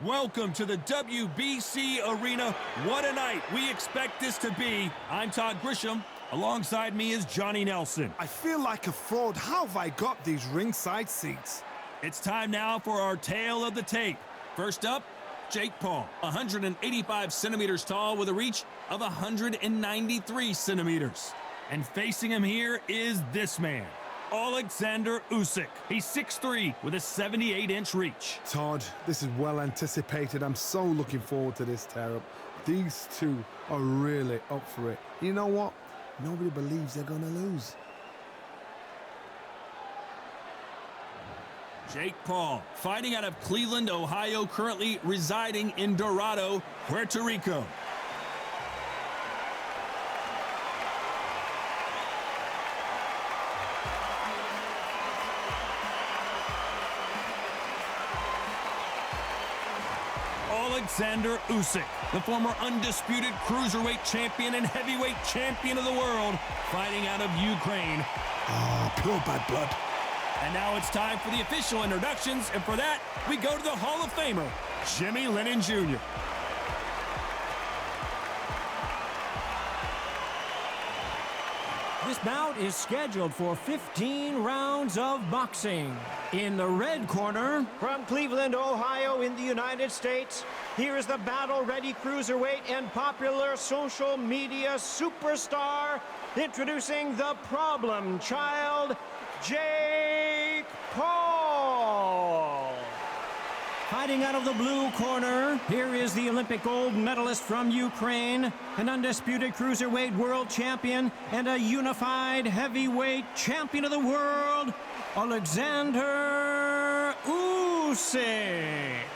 Welcome to the WBC Arena. What a night we expect this to be. I'm Todd Grisham. Alongside me is Johnny Nelson. I feel like a fraud. How have I got these ringside seats? It's time now for our tale of the tape. First up, Jake Paul, 185 centimeters tall with a reach of 193 centimeters. And facing him here is this man, Oleksandr Usyk. He's 6'3" with a 78-inch reach. Todd, this is well anticipated. I'm so looking forward to this tear-up. These two are really up for it. You know what? Nobody believes they're going to lose. Jake Paul, fighting out of Cleveland, Ohio, currently residing in Dorado, Puerto Rico. Oleksandr Usyk, the former undisputed cruiserweight champion and heavyweight champion of the world, fighting out of Ukraine. Pure bad blood. And now it's time for the official introductions, and for that, we go to the Hall of Famer, Jimmy Lennon Jr. This bout is scheduled for 15 rounds of boxing. In the red corner, from Cleveland, Ohio in the United States, here is the battle-ready cruiserweight and popular social media superstar, introducing the problem child, Jake Paul. Fighting out of the blue corner, here is the Olympic gold medalist from Ukraine, an undisputed cruiserweight world champion, and a unified heavyweight champion of the world, Oleksandr Usyk.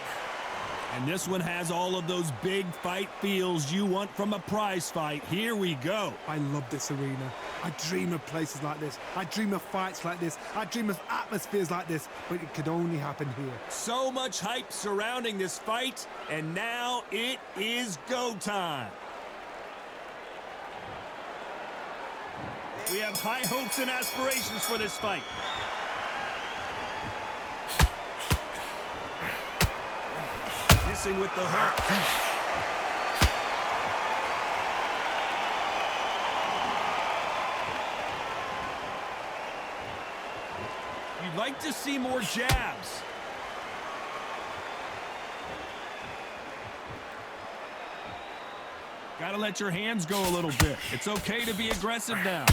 And this one has all of those big fight feels you want from a prize fight. Here we go. I love this arena. I dream of places like this. I dream of fights like this. I dream of atmospheres like this, but it could only happen here. So much hype surrounding this fight, and now it is go time. We have high hopes and aspirations for this fight. Missing with the hook. You'd like to see more jabs. Gotta let your hands go a little bit. It's okay to be aggressive now.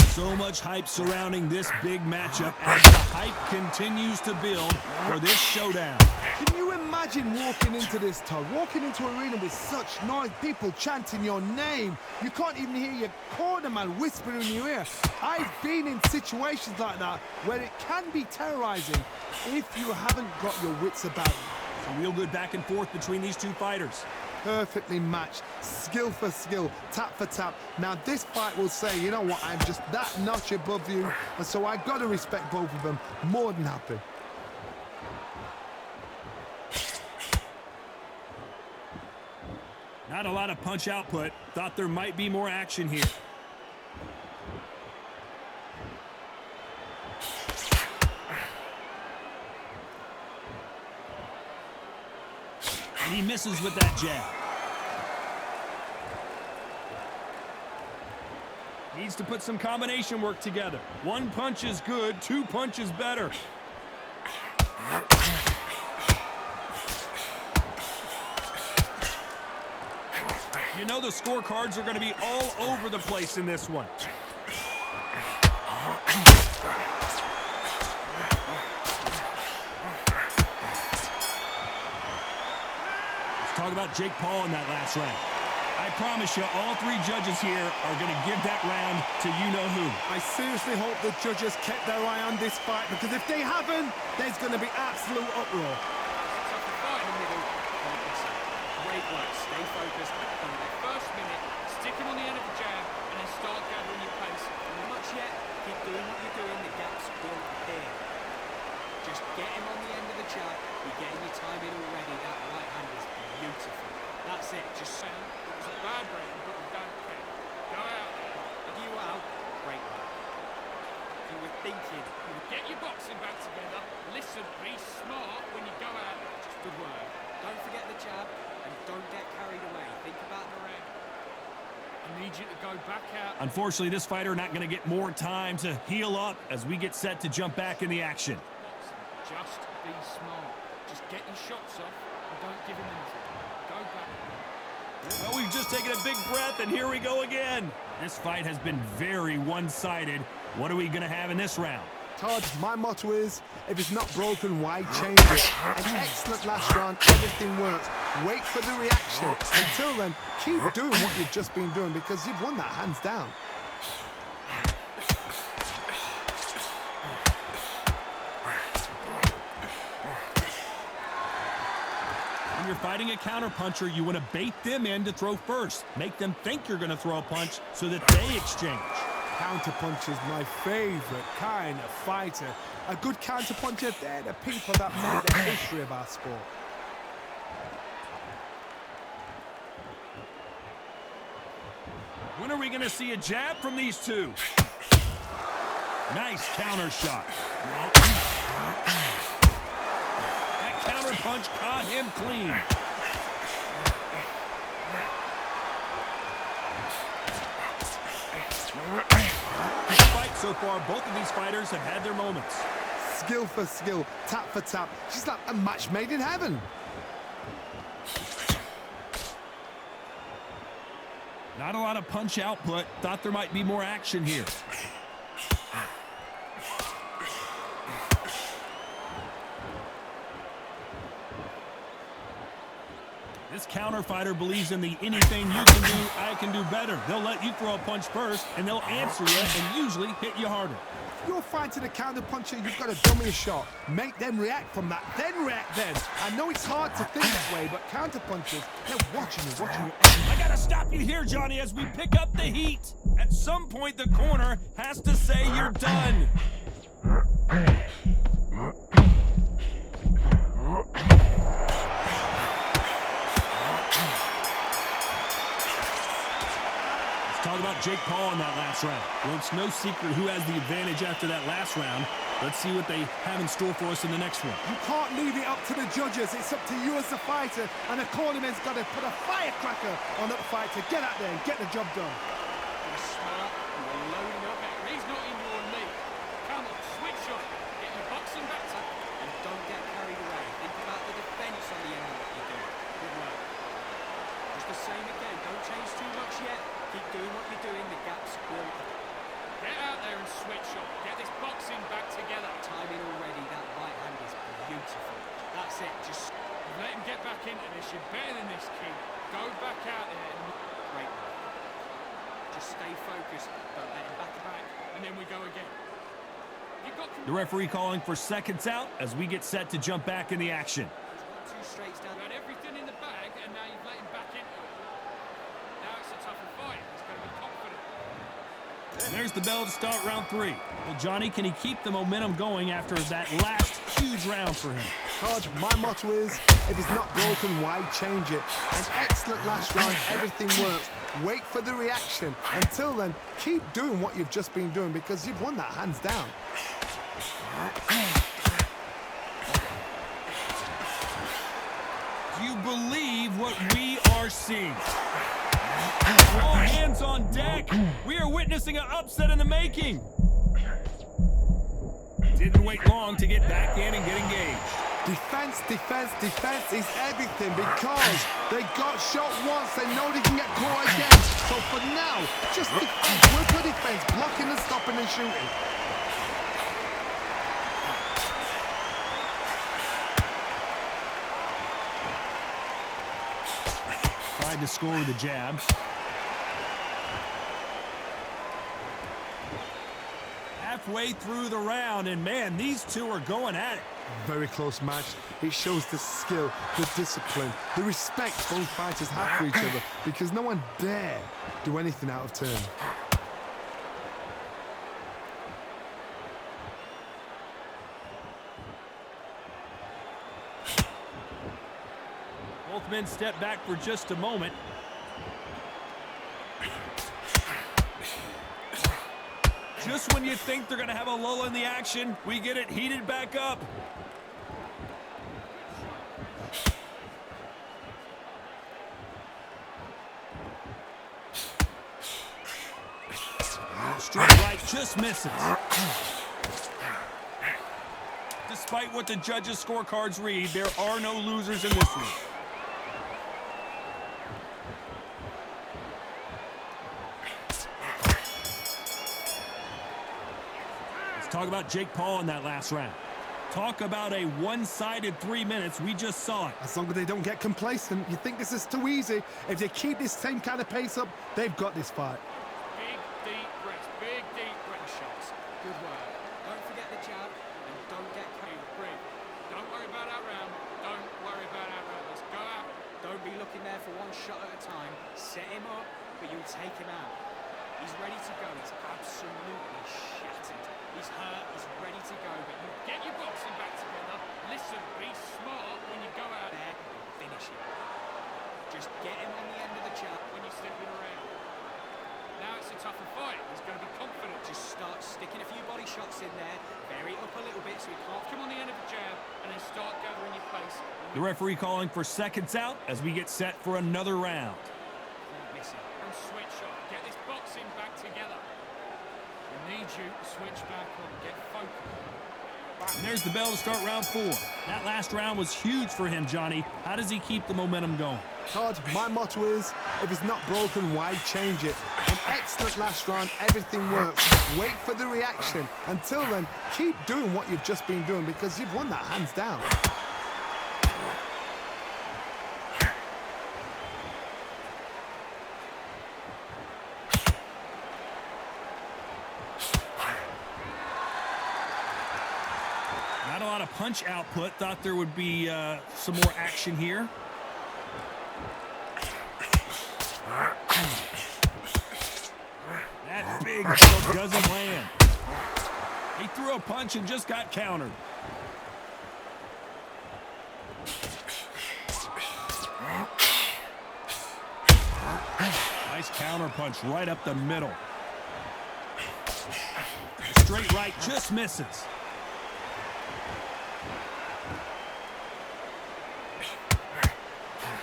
So much hype surrounding this big matchup as the hype continues to build for this showdown. Can you imagine walking into this, Todd? Walking into an arena with such noise, people chanting your name. You can't even hear your corner man whispering in your ear. I've been in situations like that where it can be terrorizing if you haven't got your wits about you. A real good back and forth between these two fighters. Perfectly matched, skill for skill, tap for tap. Now this fight will say, you know what, I'm just that notch above you, and so I got to respect both of them. More than happy. Not a lot of punch output. Thought there might be more action here. And he misses with that jab. Needs to put some combination work together. One punch is good, two punches better. You know the scorecards are going to be all over the place in this one. Talk about Jake Paul in that last round. I promise you, all three judges here are going to give that round to you-know-who. I seriously hope the judges kept their eye on this fight, because if they haven't, there's going to be absolute uproar. Right in the middle, great work. Stay focused from the first minute, stick him on the end of the jab, and then start gathering your pace. And not much yet, keep doing what you're doing, the gaps will appear. Just get him on the end of the jab, you're getting your time in already. That right hand is beautiful. That's it, just sound. It was a bad break, but we don't care. Go out there. You out, your boxing back together. Listen, be smart when you go out. Just good work. Don't forget the jab and don't get carried away. Think about the rep. I need you to go back out. Unfortunately, this fighter not going to get more time to heal up as we get set to jump back in the action. Just be smart. Just get your shots off and don't give him anything. Go back. Well, we've just taken a big breath, and here we go again. This fight has been very one-sided. What are we going to have in this round? Todd, my motto is, if it's not broken, why change it? An excellent last round, everything works. Wait for the reaction. Until then, keep doing what you've just been doing because you've won that hands down. When you're fighting a counterpuncher, you want to bait them in to throw first. Make them think you're going to throw a punch so that they exchange. Counterpunch is my favorite kind of fighter. A good counterpuncher, they're the people that make the history of our sport. When are we going to see a jab from these two? Nice counter shot. That counter punch caught him clean. Fight so far, both of these fighters have had their moments. Skill for skill, tap for tap. She's like a match made in heaven. Not a lot of punch output. Thought there might be more action here. This counter fighter believes in the anything you can do, I can do better. They'll let you throw a punch first, and they'll answer you and usually hit you harder. If you're fighting a counterpuncher, you've got to dummy a shot. Make them react from that, then react then. I know it's hard to think that way, but counterpunchers, they're watching you. I gotta stop you here, Johnny, as we pick up the heat. At some point, the corner has to say you're done. Talk about Jake Paul in that last round. Well, it's no secret who has the advantage after that last round. Let's see what they have in store for us in the next one. You can't leave it up to the judges. It's up to you as the fighter, and the cornerman's got to put a firecracker on that fight to get out there and get the job done. You're smart. You're loading up. He's not in your league. Come on, switch up. Get your boxing back to. And don't get carried away. Think about the defense on the end of what you're doing. Good work. Just the same again. Don't change too much yet. Keep doing what you're doing. The gaps will open. Get out there and switch up. Get this boxing back together. Timing already. That right hand is beautiful. That's it. Just Let him get back into this. You're better than this, kid. Go back out there and great work. Just stay focused. Don't let him back. and then we go again. You've got The referee calling for seconds out as we get set to jump back in the action. Two straights down. got everything in the bag, and now you've let him back into it. Now it's a tougher fight. He's got to be confident. And there's the bell to start round 3. Well, Johnny, can he keep the momentum going after that last huge round for him? Todd, my motto is, if it's not broken, why change it? An excellent last round, everything works. Wait for the reaction. Until then, keep doing what you've just been doing because you've won that hands down. Do you believe what we are seeing? All hands on deck. We are witnessing an upset in the making. Didn't wait long to get back in and get engaged. Defense, defense, defense is everything because they got shot once, they know they can get caught again. So for now, just work your defense, blocking and stopping and shooting. Tried to score with a jab. Halfway through the round, and man, these two are going at it. Very close match. It shows the skill, the discipline, the respect both fighters have for each other because no one dare do anything out of turn. Both men step back for just a moment. Just when you think they're going to have a lull in the action, we get it heated back up. Straight right just misses. Despite what the judges' scorecards read, there are no losers in this one. Let's talk about Jake Paul in that last round. Talk about a one-sided 3 minutes. We just saw it. As long as they don't get complacent, you think this is too easy. If they keep this same kind of pace up, they've got this fight. Big, deep breaths. Big, deep breath shots. Good work. Don't forget the jab and don't get carried. Breathe. Don't worry about our round. Don't worry about our round. Let's go out. Don't be looking there for one shot at a time. Set him up, but you'll take him out. He's ready to go. He's absolutely shattered. He's hurt. He's ready to go, but you Get your boxing back together. Listen, be smart when you go out there and finish him. Just get him on the end of the jab. when you step in around. Now it's a tougher fight. He's going to be confident. Just start sticking a few body shots in there. Vary it up a little bit so he can't Come on the end of the jab and then start gathering your pace. The referee calling for seconds out as we get set for another round. miss him. And switch up. Get this boxing back together. We need you to switch back on. Get focused. And there's the bell to start round 4. That last round was huge for him, Johnny. How does he keep the momentum going? Todd, my motto is, if it's not broken, why change it? An excellent last round, everything works. Wait for the reaction. Until then, keep doing what you've just been doing because you've won that hands down. Not a lot of punch output. Thought there would be some more action here. That big hook doesn't land. He threw a punch and just got countered. Nice counter punch right up the middle. Straight right just misses.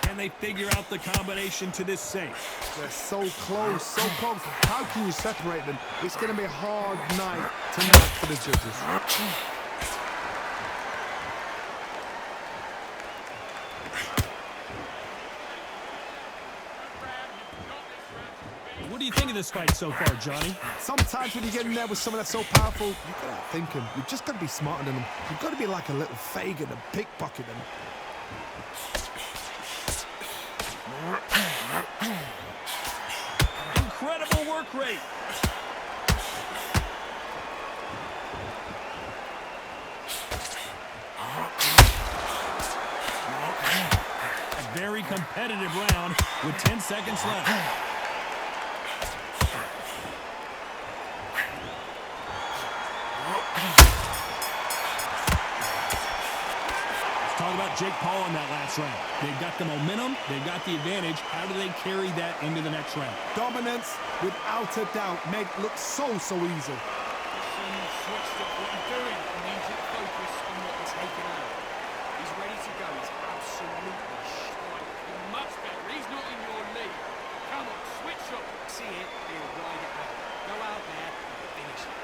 Can they figure out the combination to this safe? They're so close, so close. How can you separate them? It's going to be a hard night tonight for the judges. What do you think of this fight so far, Johnny? Sometimes when you get in there with someone that's so powerful, you've got to think him. You've just got to be smarter than them. You've got to be like a little Fagin and pickpocket them. Incredible work rate. A very competitive round with 10 seconds left. Talk about Jake Paul in that last round. They've got the momentum, they've got the advantage. How do they carry that into the next round? Dominance, without a doubt, made it look so easy. Switched up what you're doing. Immediate focus on what he's taken out. He's ready to go. He's absolutely straight. Much better. He's not in your league. Come on, switch up. See it, he'll ride it out. Go out there and finish it.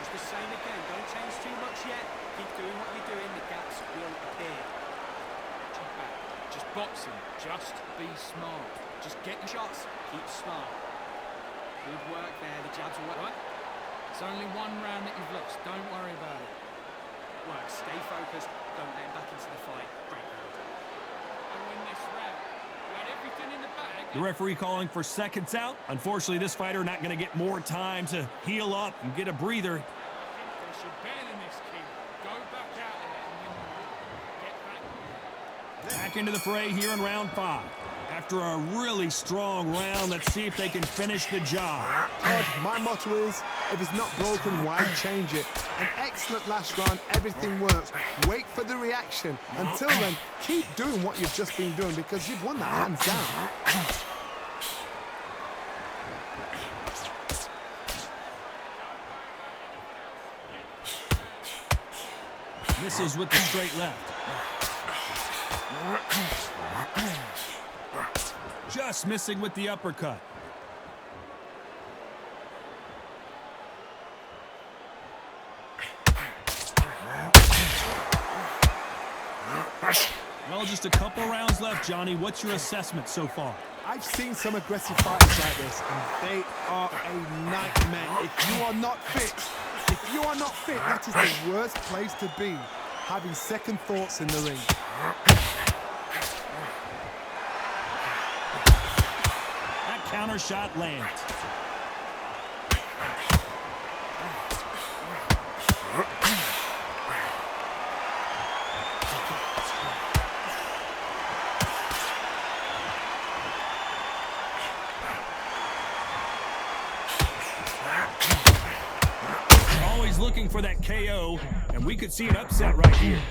Just the same again. Don't change too much yet. Keep doing what you're doing. The gaps will appear. Jump back. Just boxing. Just be smart. Just get your shots. Keep smart. Good work there. The jabs will work. It's only one round that you've lost. Don't worry about it. Work. Stay focused. Don't let him back into the fight. Great round. And win this round. You had everything in the bag. The referee calling for seconds out. Unfortunately, this fighter not going to get more time to heal up and get a breather. They should better than this, kid. Go back out there and win the round. Get back. Back into the fray here in round 5. After a really strong round, let's see if they can finish the job. Todd, my motto is, if it's not broken, why change it? An excellent last round, everything works. Wait for the reaction. Until then, keep doing what you've just been doing because you've won that hands down. Misses with the straight left. Just missing with the uppercut. Well, just a couple rounds left, Johnny. What's your assessment so far? I've seen some aggressive fighters like this, and they are a nightmare. If you are not fit, that is the worst place to be, having second thoughts in the ring. That counter shot lands. Looking for that KO, and we could see an upset right here.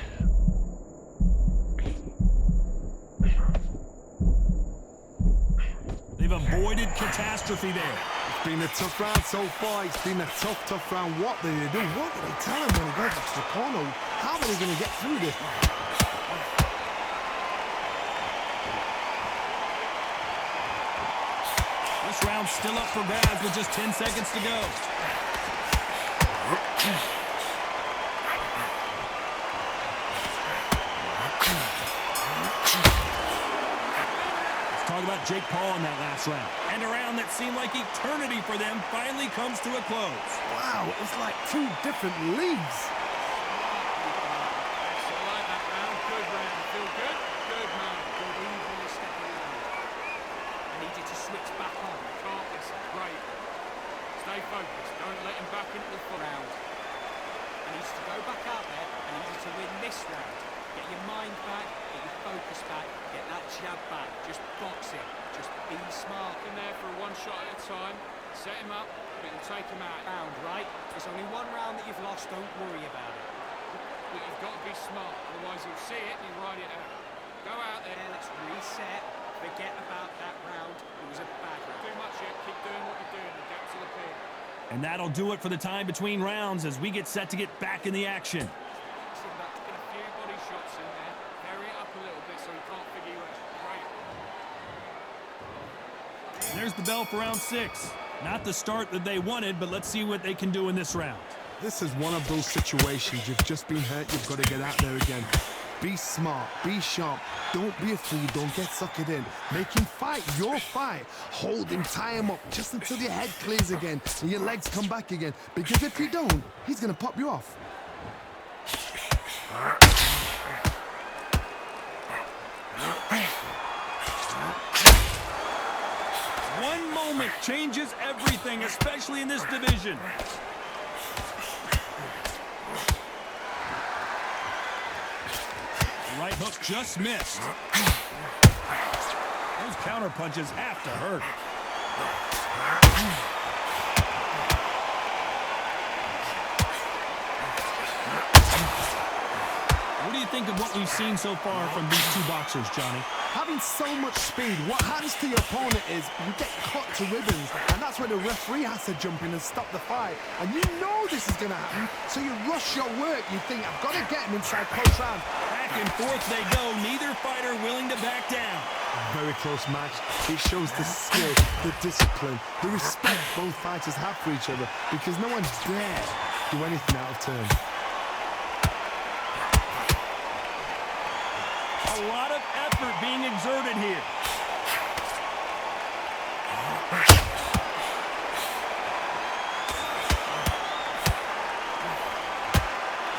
They've avoided catastrophe there. It's been a tough round so far. It's been a tough round. What do they do? What do they tell him when he goes back to the corner? How are they going to get through this? This round's still up for grabs with just 10 seconds to go. Let's talk about Jake Paul in that last round. And a round that seemed like eternity for them finally comes to a close. Wow, it's like two different leagues. I like that round. Good round. Feel good? Good, man. Good evenly stepping around. I need you to switch back on. Can't miss it. Great. Stay focused. Don't let him back into the foot. Round. I need you to go back out there. I need you to win this round. Get your mind back, get your focus back, get that jab back. Just box it. Just be smart. In there for a one shot at a time. Set him up, but it'll take him out. Round, right? There's only one round that you've lost. Don't worry about it. But you've got to be smart, otherwise he'll see it and he'll ride it out. Go out there. Let's reset. Forget about that round. It was a bad round. Too much yet. Keep doing what you're doing and get to the pin. And that'll do it for the time between rounds as we get set to get back in the action. Listen, that's been a few body shots in there. Vary it up a little bit so he can't figure you out. Great. There's the bell for round 6. Not the start that they wanted, but let's see what they can do in this round. This is one of those situations. You've just been hurt. You've got to get out there again. Be smart. Be sharp. Don't be a fool. Don't get suckered in. Make him fight your fight. Hold him. Tie him up just until your head clears again and your legs come back again. Because if you don't, he's going to pop you off. One moment changes everything, especially in this division. The right hook just missed. Those counter punches have to hurt. What do you think of what we've seen so far from these two boxers, Johnny? Having so much speed, what happens to your opponent is you get cut to ribbons, and that's where the referee has to jump in and stop the fight. And you know this is going to happen, so you rush your work. You think, I've got to get him inside close round. Back and forth they go, neither fighter willing to back down. Very close match. It shows the skill, the discipline, the respect both fighters have for each other, because no one dare do anything out of turn. A lot of effort being exerted here.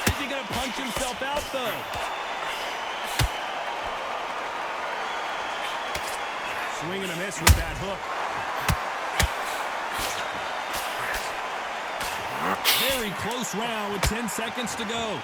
Is he going to punch himself out, though? Swing and a miss with that hook. Very close round with 10 seconds to go.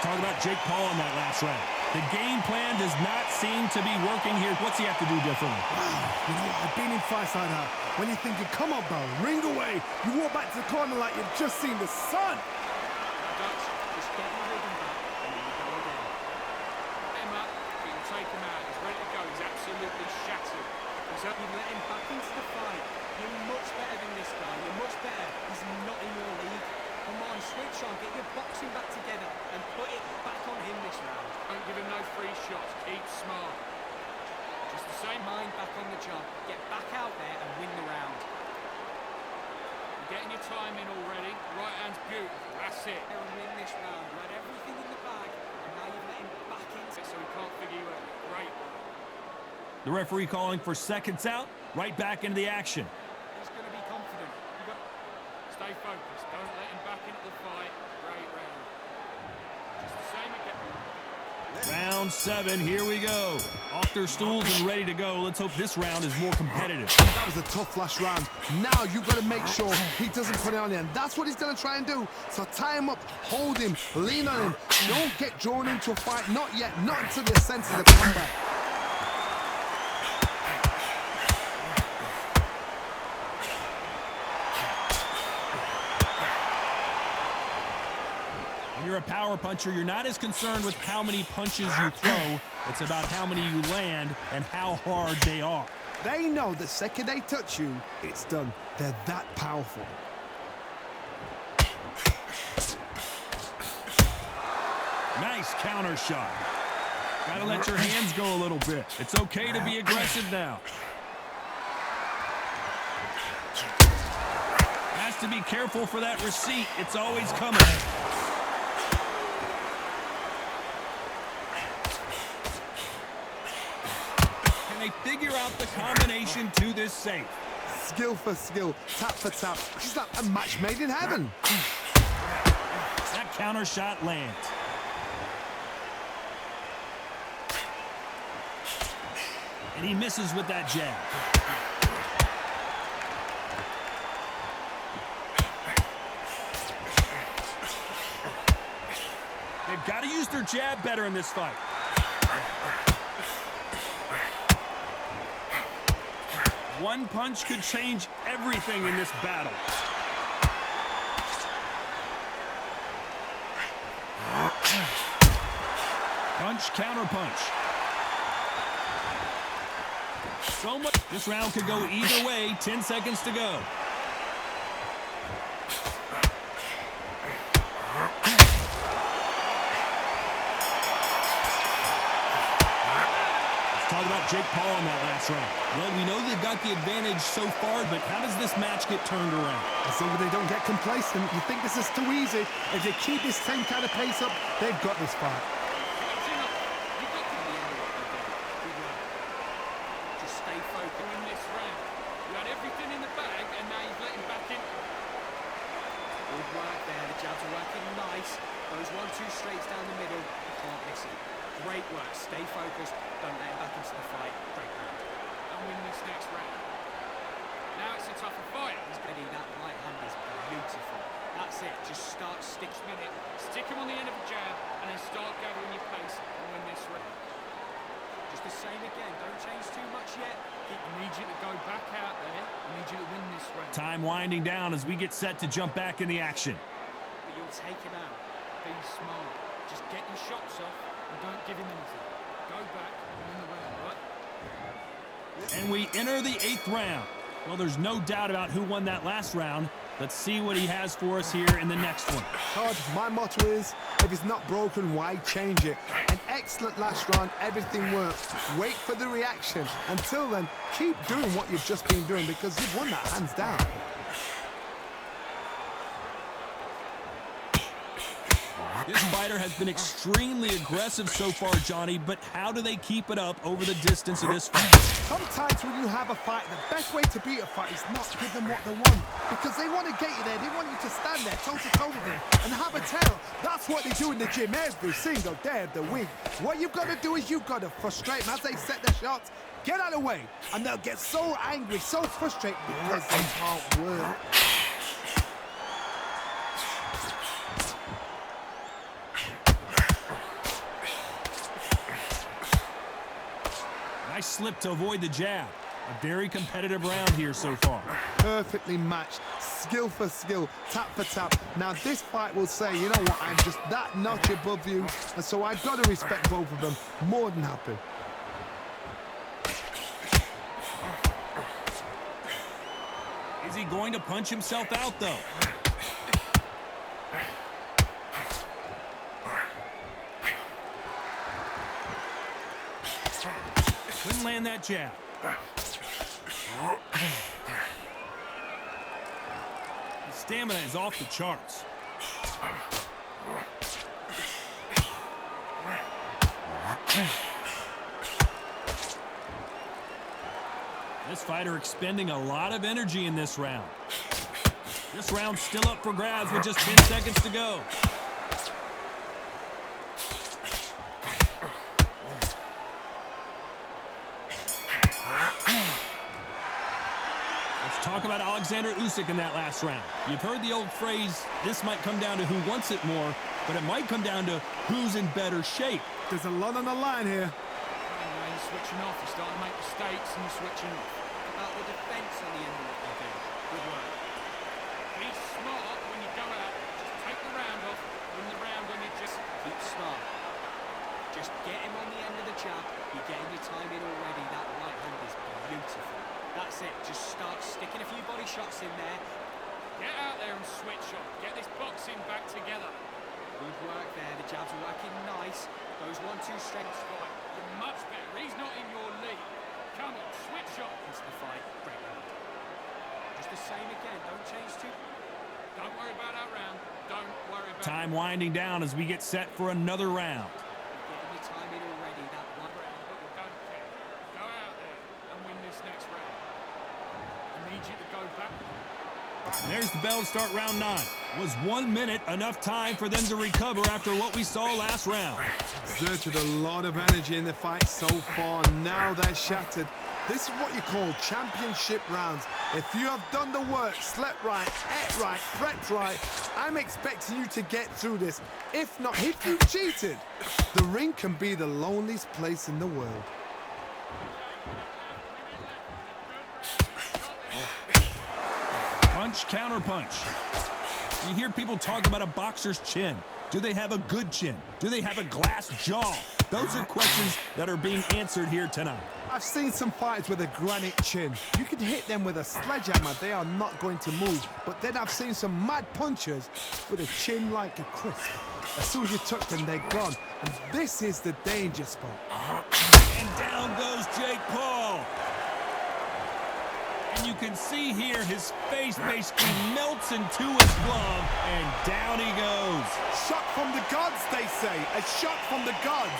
Talk about Jake Paul in that last round. The game plan does not seem to be working here. What's he have to do differently? Wow, you know, I've been in fights like that. When you're thinking, come on, bro, ring away. You walk back to the corner like you've just seen the sun. Dutch, just get your rhythm back and then you go again. Hit him up, you can take him out. He's ready to go. He's absolutely shattered. So You let him back into the fight. You're much better than this guy. You're much better. He's not in your league. Come on, switch on. Get your boxing back together and put it back on him this round. don't give him no free shots. Keep smart. Just the same. Mind back on the job. Get back out there and win the round. You're getting your time in already. Right hand's beautiful. That's it. And win this round. You had everything in the bag, and now you've let him back into it. So he can't figure you out. Great. The referee calling for seconds out, right back into the action. He's going to be confident. You got. Stay focused. Don't let him back into the fight. Great round. Just the same again. Round 7, here we go. Off their stools and ready to go. Let's hope this round is more competitive. That was a tough last round. Now you've got to make sure he doesn't put it on him. That's what he's going to try and do. So tie him up, hold him, lean on him. Don't get drawn into a fight. Not yet. Not until the senses of combat. When you're a power puncher, you're not as concerned with how many punches you throw. It's about how many you land and how hard they are. They know the second they touch you, it's done. They're that powerful. Nice counter shot. Gotta let your hands go a little bit. It's okay to be aggressive now. Has to be careful for that receipt. It's always coming. Can they figure out the combination to this safe? Skill for skill, tap for tap. It's like a match made in heaven. That counter shot lands. And he misses with that jab. They've got to use their jab better in this fight. One punch could change everything in this battle. Punch, counter punch. So much. This round could go either way. 10 seconds to go. Let's talk about Jake Paul in that last round. Well, we know they've got the advantage so far, but how does this match get turned around? As long as they don't get complacent, you think this is too easy. If they keep this same kind of pace up, they've got this fight. Those 1-2 straights down the middle, you can't miss it. Great work. Stay focused. Don't let him back into the fight. Great round. And win this next round. Now it's a tougher fight. Eddie, that right hand is beautiful. That's it. Just start stick minute. Stick him on the end of a jab and then start gathering your pace and win this round. just the same again. Don't change too much yet. I need you to go back out there. I need you to win this round. Time winding down as we get set to jump back in the action. But you'll take him out. Be smart. Just get your shots off and don't give him anything. Go back and win the round, right? And we enter the 8th round. Well, there's no doubt about who won that last round. Let's see what he has for us here in the next one. Todd, my motto is, if it's not broken, why change it? An excellent last round, everything works. Wait for the reaction. Until then, keep doing what you've just been doing because you've won that hands down. This fighter has been extremely aggressive so far, Johnny, but how do they keep it up over the distance of this fight? Sometimes when you have a fight, the best way to beat a fight is not to give them what they want. Because they want to get you there. They want you to stand there toe-to-toe with them and have a tail. That's what they do in the gym every single day of the week. What you've got to do is you've got to frustrate them as they set their shots. Get out of the way. And they'll get so angry, so frustrated because they can't work. Nice slip to avoid the jab. A very competitive round here so far. Perfectly matched, skill for skill, tap for tap. Now this fight will say, you know what, I'm just that notch above you, and so I've got to respect both of them. More than happy. Is he going to punch himself out, though? Couldn't land that jab. His stamina is off the charts. This fighter expending a lot of energy in this round. This round's still up for grabs with just 10 seconds to go. Let's talk about Oleksandr Usyk in that last round. You've heard the old phrase, this might come down to who wants it more, but it might come down to who's in better shape. There's a lot on the line here. Anyway, you're switching off. You're starting to make mistakes and you're switching off. About the defence on the end of what they do. Good work. Be smart when you go out. Just take the round off. Win the round and you just Keep smart. Just get him on the end of the jab. You're getting your time in already. That right hand is beautiful. That's it. Just start sticking a few body shots in there. get out there and switch off. Get this boxing back together. Good work there. The jab's working nice. Those 1-2 strengths. Right, you're much better. He's not in your league. Come on, switch off. Into the fight. Break round. Just the same again. Don't change too. Don't worry about that round. Don't worry about Time winding down as we get set for another round. Getting your time in already. That one round. but we don't care. Go out there and win this next round. I need you to go back. There's the bell to start round 9. Was 1 minute enough time for them to recover after what we saw last round? Exerted a lot of energy in the fight so far. Now they're shattered. This is what you call championship rounds. If you have done the work, slept right, ate right, prepped right, I'm expecting you to get through this. If not, if you cheated, the ring can be the loneliest place in the world. Punch, counter punch. You hear people talk about a boxer's chin. Do they have a good chin? Do they have a glass jaw? Those are questions that are being answered here tonight. I've seen some fighters with a granite chin. You can hit them with a sledgehammer, they are not going to move. But then I've seen some mad punchers with a chin like a crisp. As soon as you touch them, they're gone. And this is the danger spot. And down goes Jake Paul. And you can see here his face basically melts into his glove, and down he goes. Shot from the gods, they say. A shot from the gods.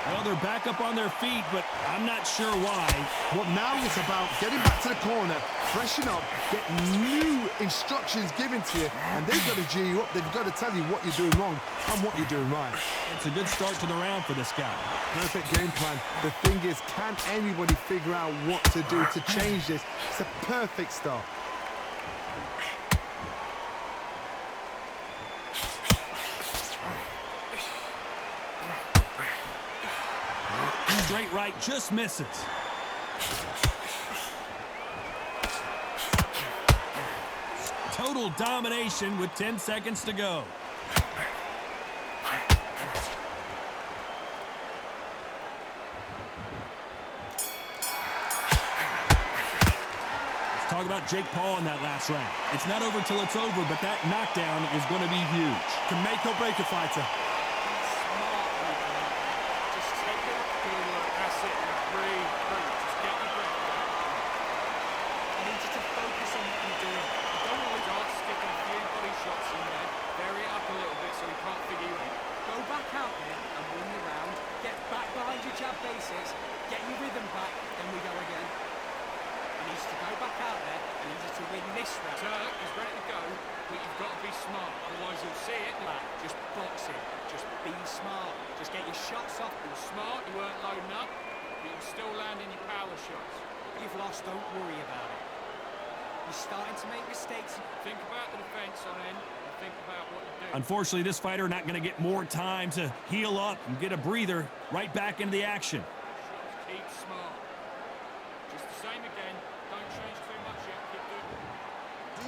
Well, they're back up on their feet, but I'm not sure why. Well, now it's about getting back to the corner, freshen up, get new instructions given to you, and they've got to G you up. They've got to tell you what you're doing wrong and what you're doing right. It's a good start to the round for this guy. Perfect game plan. The thing is, can anybody figure out what to do to change this? It's a perfect start. Straight right just misses. Total domination with 10 seconds to go. Let's talk about Jake Paul in that last round. It's not over till it's over, but that knockdown is going to be huge. Can make or break a fighter. Jab bases, get your rhythm back, then we go again. He needs to go back out there and he needs to win this round. Turk is ready to go, but you've got to be smart, otherwise you'll see it. Just box it, just be smart, just get your shots off. You were smart, you weren't loading up, but you're still landing your power shots. You've lost, don't worry about it. You're starting to make mistakes. Think about the defense on end, and think about what you do. Unfortunately, this fighter not going to get more time to heal up and get a breather right back into the action. Keep Just the same again. Don't change too much yet. Keep doing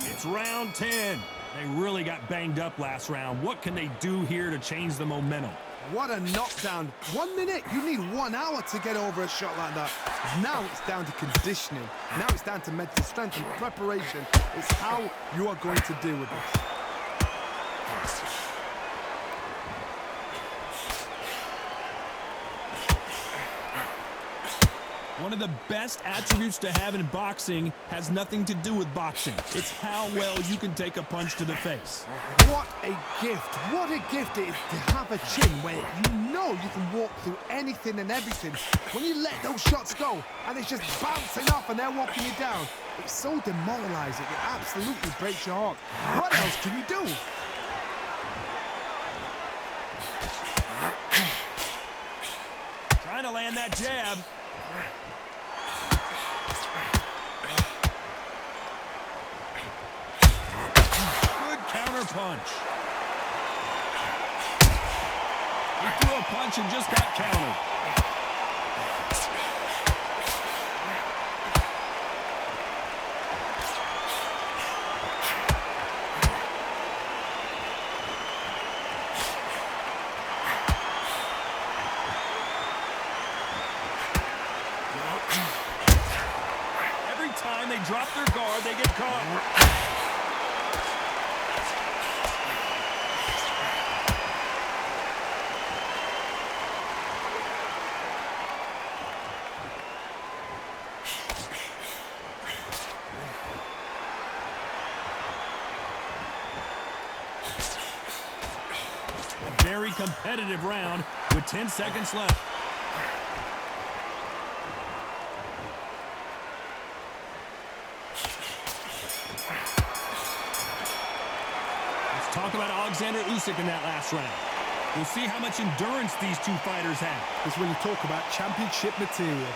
it. It's round 10. They really got banged up last round. What can they do here to change the momentum? What a knockdown. 1 minute, you need 1 hour to get over a shot like that. Now it's down to conditioning. Now it's down to mental strength and preparation. It's how you are going to deal with this. One of the best attributes to have in boxing has nothing to do with boxing. It's how well you can take a punch to the face. What a gift. What a gift it is to have a chin where you know you can walk through anything and everything. When you let those shots go and it's just bouncing off and they're walking you down, it's so demoralizing. It absolutely breaks your heart. What else can you do? Trying to land that jab. Punch. He threw a punch and just got countered. Every time they drop their guard, they get caught. Very competitive round with 10 seconds left. Let's talk about Oleksandr Usyk in that last round. We'll see how much endurance these two fighters have. It's when you talk about championship material.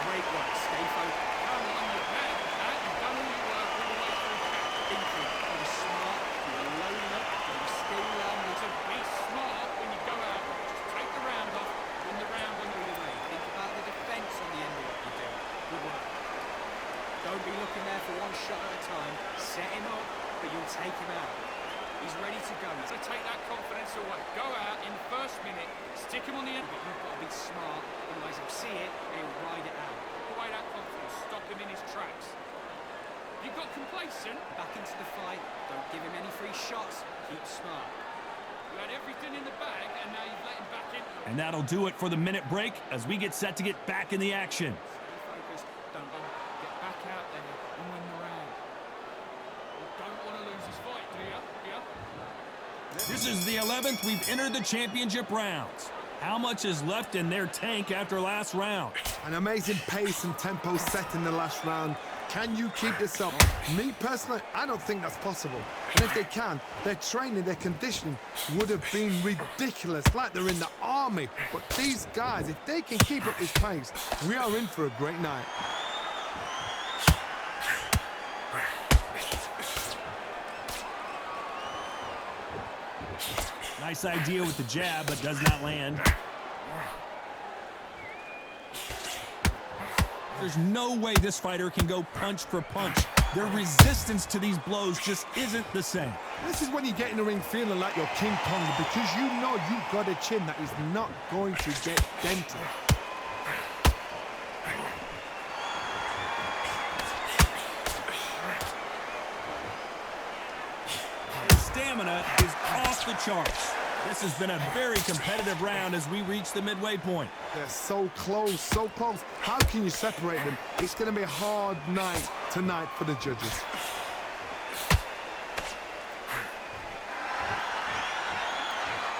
Great work. Stay focused. Come on, you've had that. You've done all your work all the way through. Thinking. You were smart. You were loading up. You were still learning. So be smart when you go out. Just take the round off. Win the round on your way. Think about the defense on the end of what you do. Good work. Don't be looking there for one shot at a time. Set him up, but you'll take him out. He's ready to go. So take that confidence away. Go out in the first minute. Stick him on the end. But you've got to be smart, otherwise he'll see it and he'll ride it out. Put away that confidence. Stop him in his tracks. You got complacent. Back into the fight. Don't give him any free shots. Keep smart. You had everything in the bag, and now you've let him back in. And that'll do it for the minute break as we get set to get back in the action. Stay focused. Don't go. Get back out there and win the round. You don't want to lose this fight, do you? Yeah? This is the 11th we've entered the championship rounds. How much is left in their tank after last round? An amazing pace and tempo set in the last round. Can you keep this up? Me personally, I don't think that's possible. And if they can, their training, their conditioning would have been ridiculous, like they're in the army. But these guys, if they can keep up this pace, we are in for a great night. Nice idea with the jab, but does not land. There's no way this fighter can go punch for punch. Their resistance to these blows just isn't the same. This is when you get in the ring feeling like you're King Kong, because you know you've got a chin that is not going to get dented. His stamina is off the charts. This has been a very competitive round as we reach the midway point. They're so close, so close. How can you separate them? It's going to be a hard night tonight for the judges.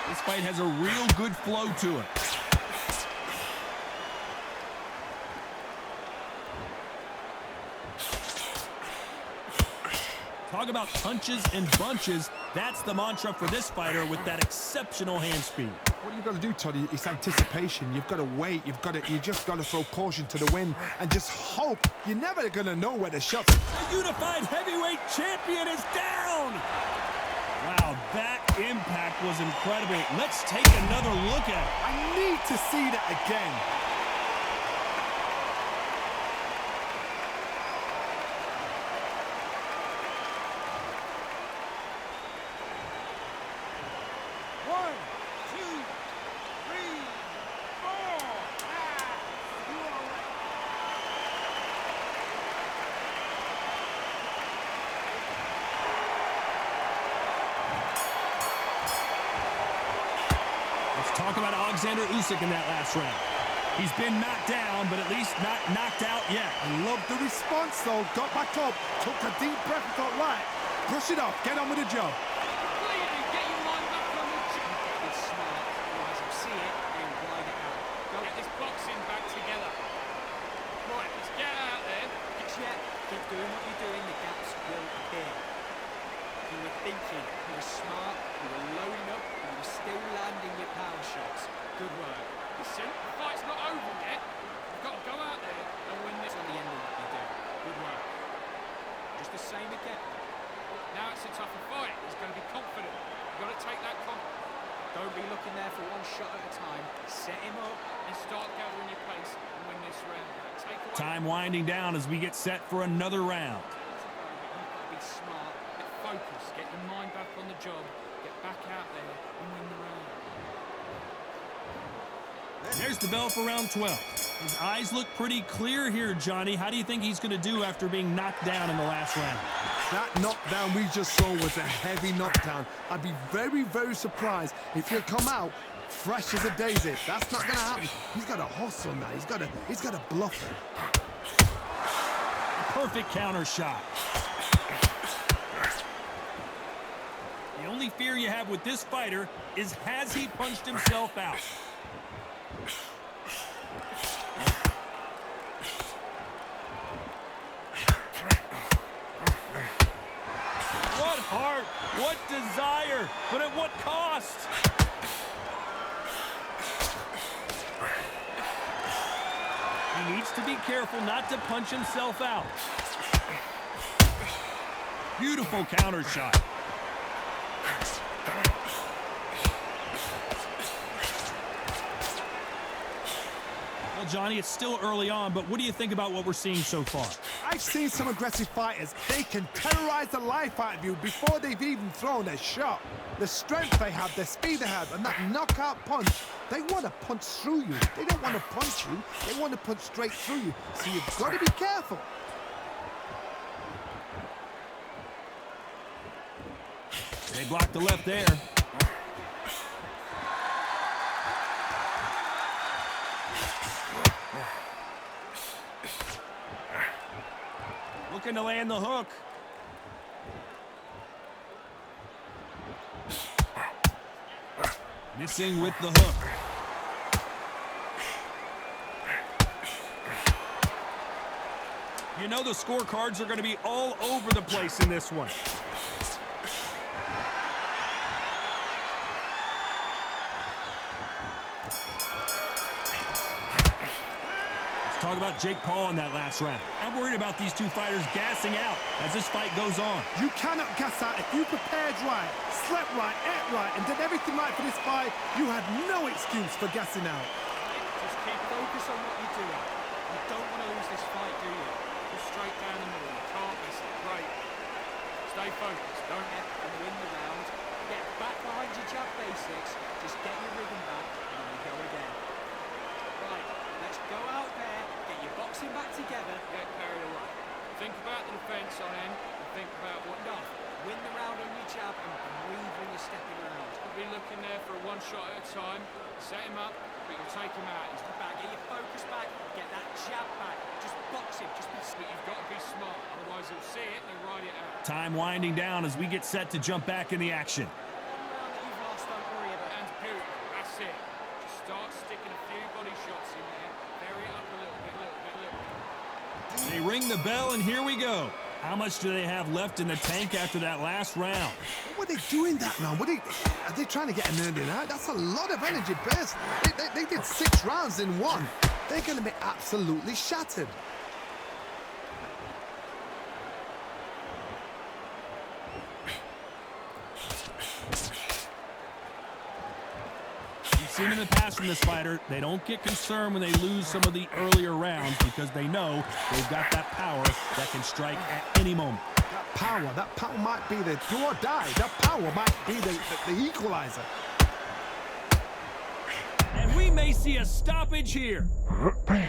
This fight has a real good flow to it. Talk about punches and bunches. That's the mantra for this fighter with that exceptional hand speed. What you've got to do, Toddy, is anticipation. You've got to wait. You just got to throw caution to the wind and just hope. You're never going to know where the shots. The unified heavyweight champion is down. Wow, that impact was incredible. Let's take another look at it. I need to see that again. about Oleksandr Usyk in that last round? He's been knocked down, but at least not knocked out yet. I love the response, though. Got back up, took a deep breath and thought, right, brush it off, get on with the job. Clearly, get your mind back on the job. It's smart. As you see it, you ride it out. Go get this boxing back together. Right, let's get out there. Yet, keep doing what you're doing, the gaps will appear. You were thinking, you were smart, you were loading up, and you were still landing your power shots. Good work. Listen, the fight's not over yet. You've got to go out there and win this. On the end of what you do. Good work. Just the same again. Now it's a tougher fight. He's going to be confident. You've got to take that confidence. Don't be looking there for one shot at a time. Set him up. And start gathering your pace and win this round. Take away. Time winding down as we get set for another round. You've got to be smart. Get focused. Get your mind back on the job. Get back out there and win the round. There's the bell for round 12. His eyes look pretty clear here, Johnny. How do you think he's going to do after being knocked down in the last round? That knockdown we just saw was a heavy knockdown. I'd be very, very surprised if he'll come out fresh as a daisy. That's not going to happen. He's got to hustle now. He's got to bluff it. Perfect counter shot. The only fear you have with this fighter is, has he punched himself out? What heart, what desire, but at what cost? He needs to be careful not to punch himself out. Beautiful counter shot. Well, Johnny, it's still early on, but what do you think about what we're seeing so far? I've seen some aggressive fighters. They can terrorize the life out of you before they've even thrown a shot. The strength they have, the speed they have, and that knockout punch, they want to punch through you. They don't want to punch you. They want to punch straight through you. So you've got to be careful. They blocked the left there. Looking to land the hook. Missing with the hook. You know the scorecards are going to be all over the place in this one. Talk about Jake Paul in that last round. I'm worried about these two fighters gassing out as this fight goes on. You cannot gas out. If you prepared right, slept right, ate right, and did everything right for this fight, you had no excuse for gassing out. Just keep focused on what you're doing. You don't want to lose this fight, do you? Just straight down the middle. You can't miss it. Great. Stay focused. Don't get And win the round. Get back behind your jab basics. Just get your rhythm back, and then we go again. Right, let's go out there, get your boxing back together. get carried away. Think about the defense on end and think about what not. Win the round on your jab and breathe when you're stepping around. You'll be looking there for one shot at a time. Set him up, but you'll take him out. He's Back, get your focus back, get that jab back. Just box him, just be But you've got to be smart, otherwise he'll see it and he'll ride it out. Time winding down as we get set to jump back in the action. one round that you've lost, don't worry about it. And beautiful, that's it. Just start sticking a few body shots in there. Vary it up a little bit. They ring the bell, and here we go. How much do they have left in the tank after that last round? What are they doing that now? Are they trying to get an earning out? That's a lot of energy burst. They did 6 rounds in one. They're going to be absolutely shattered. You've seen in the past from this fighter, they don't get concerned when they lose some of the earlier rounds because they know they've got that power that can strike at any moment. That power might be the do or die. That power might be the equalizer. And we may see a stoppage here. Don't let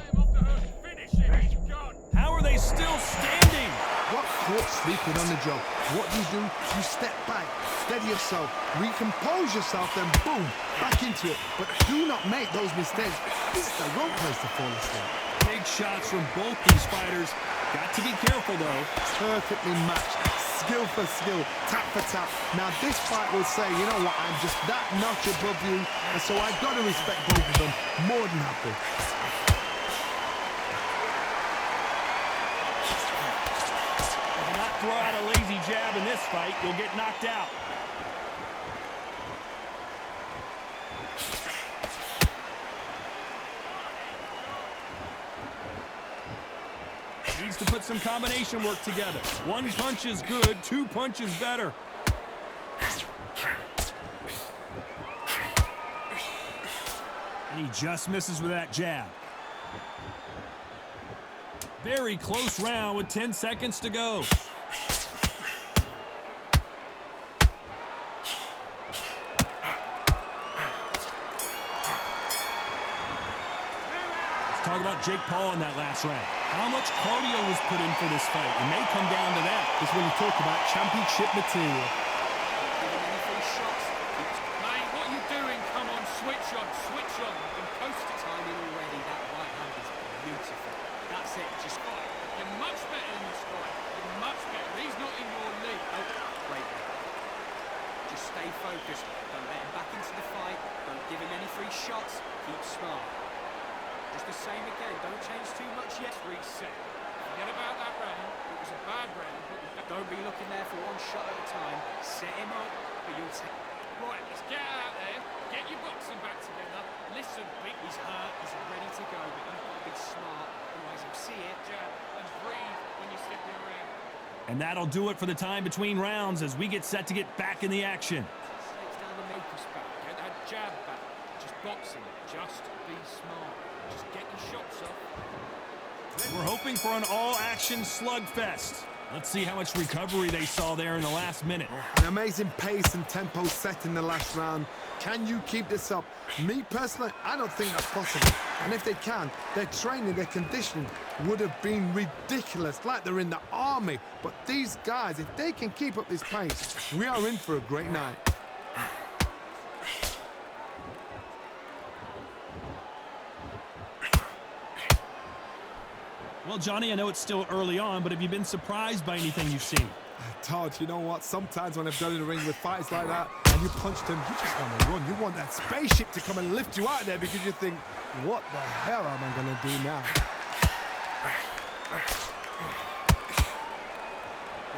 him off the hook. Finish it. He's gone. How are they still standing? What caught sleeping on the job. What do? You step back, steady yourself, recompose yourself, then boom, back into it. But do not make those mistakes. This is the wrong place to fall asleep. Big shots from both these fighters. Got to be careful, though. Perfectly matched, skill for skill, tap for tap. Now this fight will say, you know what, I'm just that notch above you, and so I've got to respect both of them. More than happy. If you not throw out a lazy jab in this fight, you'll get knocked out. Needs to put some combination work together. One punch is good, two punches better. And he just misses with that jab. Very close round with 10 seconds to go. Talk about Jake Paul in that last round. How much cardio was put in for this fight? It may come down to that. It's when you talk about championship material. Giving any free shots. Mate, what are you doing? Come on, switch on, switch on. You've been close to timing already. That right hand is beautiful. That's it, just fight. You're much better in this fight. You're much better. He's not in your league. Oh, great. Just stay focused. Don't let him back into the fight. Don't give him any free shots. Keep smart. Just the same again. Don't change too much yet. Reset. Forget about that round. It was a bad round. But Don't be looking there for one shot at a time. Set him up, but you'll take... right, let's get out there. Get your boxing back together. Listen, Big. He's hurt. He's ready to go, but you've got to be smart. Otherwise, he'll see it. Jab and breathe when you step in around. And that'll do it for the time between rounds as we get set to get back in the action. Slates down the Maple spot. Get that jab back. Just boxing. Just be smart. Just get your shots off. We're hoping for an all-action slugfest. Let's see how much recovery they saw there in the last minute. An amazing pace and tempo set in the last round. Can you keep this up? Me personally, I don't think that's possible. And if they can, their training, their conditioning would have been ridiculous, like they're in the army. But these guys, if they can keep up this pace, we are in for a great night. Well, Johnny, I know it's still early on, but have you been surprised by anything you've seen? Todd, you know what? Sometimes when I've done in the ring with fights like that, and you punch them, you just want to run. You want that spaceship to come and lift you out there because you think, what the hell am I going to do now?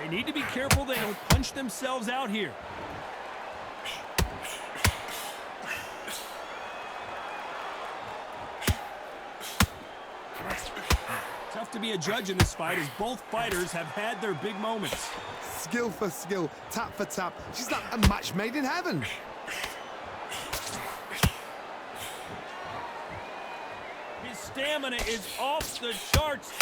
They need to be careful they don't punch themselves out here. Tough to be a judge in this fight as both fighters have had their big moments. Skill for skill, tap for tap. She's like a match made in heaven. His stamina is off the charts.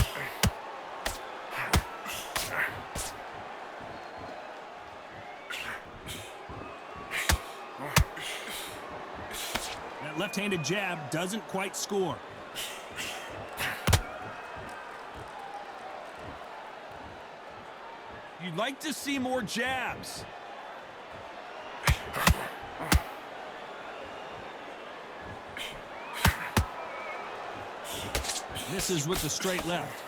That left-handed jab doesn't quite score. You'd like to see more jabs. Misses with the straight left.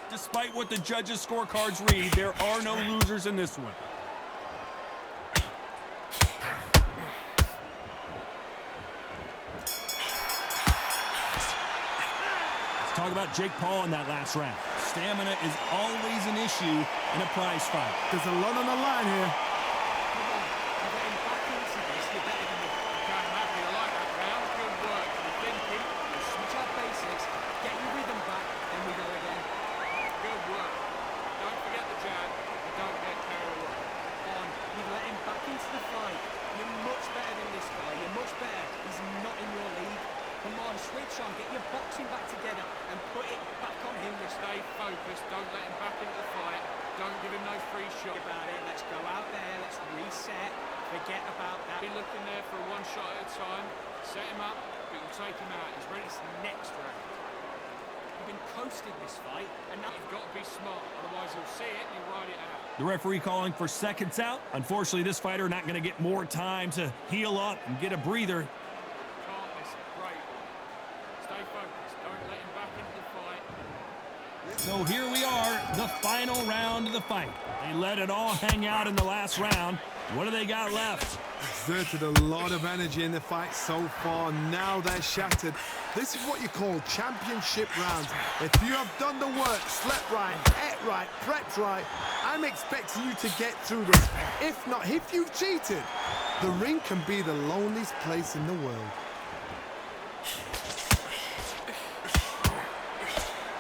Despite what the judges' scorecards read, there are no losers in this one. Talk about Jake Paul in that last round. Stamina is always an issue in a prize fight. There's a lot on the line here. Come on, you're getting back into this. You're better than me. Okay, happy. I like that round. Good work. You're thinking, you switch our basics, get your rhythm back, then we go again. Good work. Don't forget the jab. And don't get carried away. On, you've let him back into the fight. You're much better than this guy. You're much better. He's not in your league. Come on, switch on. Get your boxing back together and put it back on him. Stay focused. Don't let him back into the fight. Don't give him no free shot. About it. Let's go out there. Let's reset. Forget about that. Be looking there for one shot at a time. Set him up, but you'll take him out. He's ready for the next round. You've been coasting this fight, and now you've got to be smart, otherwise you'll see it and you'll ride it out. The referee calling for seconds out. Unfortunately, this fighter not going to get more time to heal up and get a breather. Can't miss it. Great. Stay focused. Don't let him back into the fight. So here we are, the final round of the fight. They let it all hang out in the last round. What do they got left? Exerted a lot of energy in the fight so far. Now they're shattered. This is what you call championship rounds. If you have done the work, slept right, ate right, prepped right, I'm expecting you to get through this. If not, if you've cheated, the ring can be the loneliest place in the world.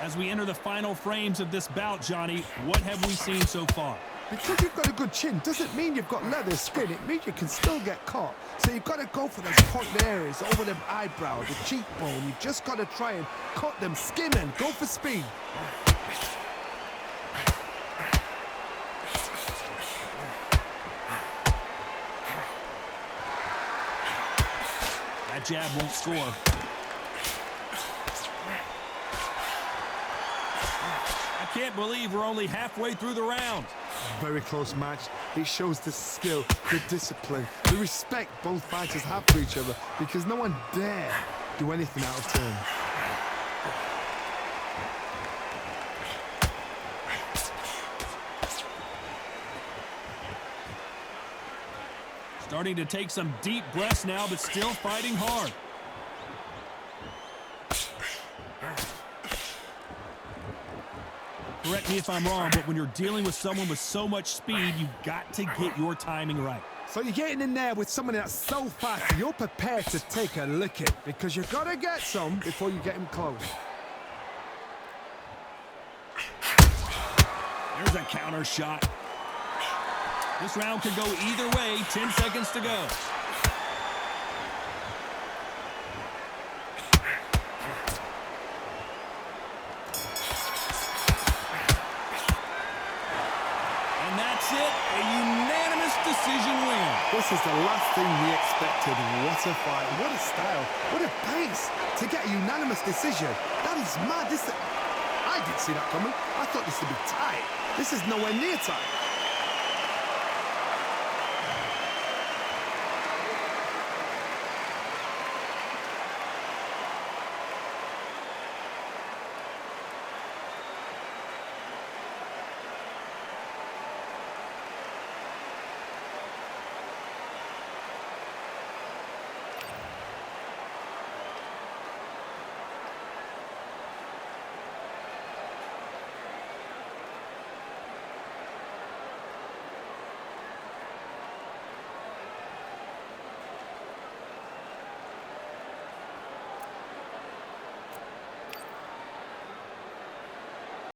As we enter the final frames of this bout, Johnny, what have we seen so far? Because you've got a good chin doesn't mean you've got leather skin. It means you can still get caught. So you've got to go for those point areas, over the eyebrow, the cheekbone. You've just got to try and cut them, skim them, go for speed. That jab won't score. I can't believe we're only halfway through the round. Very close match. It shows the skill, the discipline, the respect both fighters have for each other, because no one dare do anything out of turn. Starting to take some deep breaths now, but still fighting hard. Correct me if I'm wrong, but when you're dealing with someone with so much speed, you've got to get your timing right. So you're getting in there with someone that's so fast, you're prepared to take a licking, because you've got to get some before you get him close. There's a counter shot. This round could go either way. 10 seconds to go. And that's it. A unanimous decision win. This is the last thing we expected. What a fight. What a style. What a pace to get a unanimous decision. That is mad. I didn't see that coming. I thought this would be tight. This is nowhere near tight.